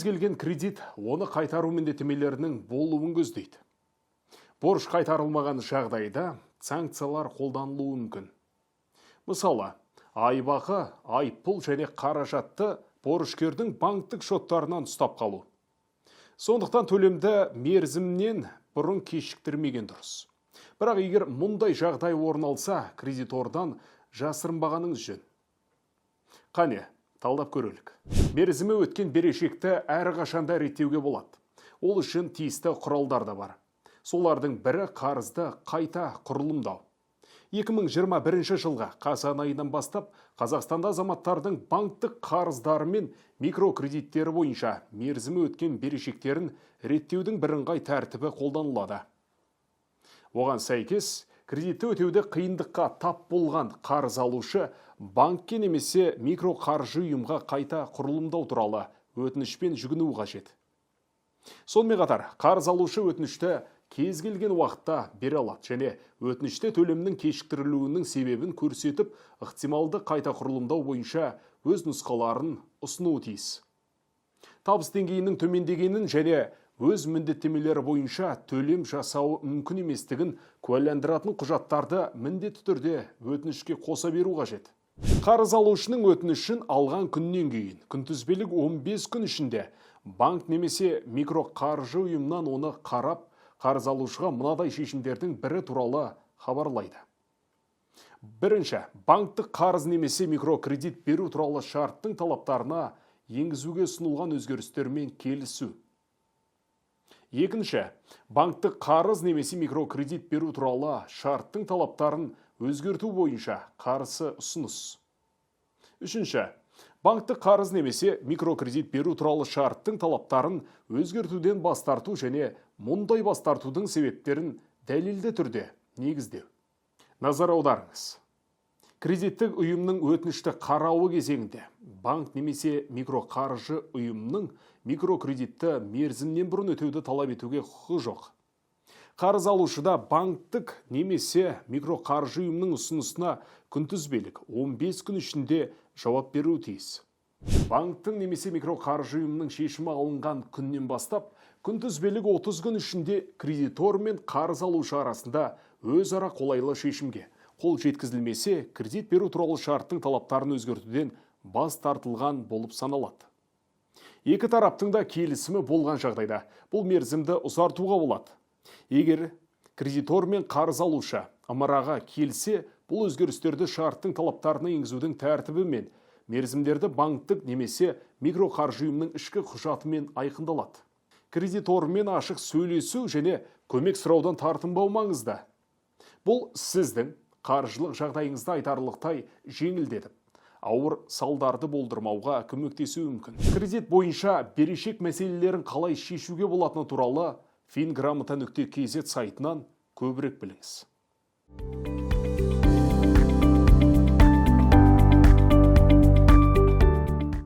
келген кредит оны қайтару міндеттемелерінің болуын көздейді. Борыш қайтарылмаған жағдайда санкциялар қолданылуы мүмкін. Мысалы, айбақы, айыппұл және қаражатты борышкердің банктік шоттарынан ұстап қалу. Сондықтан төлемді мерзімнен бұрын кешіктірмеген дұрыс. Бірақ егер мұндай жағдай орын алса, кредитордан жасырынбағаныңыз жөн. Қане, талдап көрелік. Мерзімі өткен берешекті әрқашанда реттеуге болады. Ол үшін тиісті құралдар да бар. Солардың бірі қарызды қайта құрылымдау. 2021 жылға қазан айынан бастап Қазақстанда азаматтардың банктік қарыздары мен микрокредиттері бойынша мерзімі өткен берешектерін реттеудің бірыңғай тәртібі қолданылады. Оған сәйкес, кредитті өтеуде қиындыққа тап болған қарыз алушы банкке немесе микроқаржы ұйымға қайта құрылымдау туралы өтінішпен жүгіну қажет. Сонымен қатар, қарыз алушы өтінішті кез келген уақытта бере алады және өтініште төлемнің кешіктірілуінің себебін көрсетіп, ықтималды қайта құрылымдау бойынша өз нұсқаларын ұсынуы тиіс. Табыс деңгейінің төмендегенін және өз міндеттемелері бойынша төлем жасауы мүмкін еместігін куәландыратын құжаттарды міндетті түрде өтінішке қоса беру қажет. Қарыз алушының өтінішін алған күннен кейін, күнтізбелік 15 күн ішінде банк немесе микроқаржы ұйымнан оны қарап, қарыз алушыға мынадай шешімдердің бірі туралы хабарлайды. Бірінші, банктік қарыз немесе микрокредит беру туралы шарттың талаптарына енгізуге ұсынылған өзгерістермен келісу. Екінші, банктік қарыз немесе микрокредит беру туралы шарттың талаптарын өзгерту бойынша қарсы ұсыныс. Үшінші, банктік қарыз немесе микрокредит беру туралы шарттың талаптарын өзгертуден бас тарту және мұндай бас тартудың себептерін дәлелді түрде негіздеу. Назар аударыңыз. Кредиттік ұйымның өтінішті қарауы кезеңінде банк немесе микроқаржы ұйымның микрокредитті мерзімнен бұрын өтеуді талап етуге құқы жоқ. Қарыз алушыда банктік немесе микроқаржы ұйымның ұсынысына күнтізбелік 15 күн ішінде жауап беру тиіс. Банктың немесе микроқаржы ұйымның шешімі алынған күннен бастап, күнтізбелік 30 күн ішінде кредитор мен қарыз алушы арасында өзара қолайлы шешімге қол жеткізілмесе, кредит беру туралы шарттың талаптарын өзгертуден бас тартылған болып саналады. Екі тараптың да келісімі болған жағдайда бұл мерзімді ұзартуға болады. Егер кредитор мен қарыз алушы ымыраға келсе, бұл өзгерістерді шарттың талаптарына енгізудің тәртібі мен мерзімдерді банктік немесе микроқаржы ұйымның ішкі құжатымен айқындалады. Кредитормен ашық сөйлесу және көмек сұраудан тартынбау маңызды. Бұл сіздің қаржылық жағдайыңызды айтарлықтай жеңілдетіп, ауыр салдарды болдырмауға көмектесуі мүмкін. Кредит бойынша берешек мәселелерін қалай шешуге болатыны туралы fingramota.kz сайтынан көбірек біліңіз.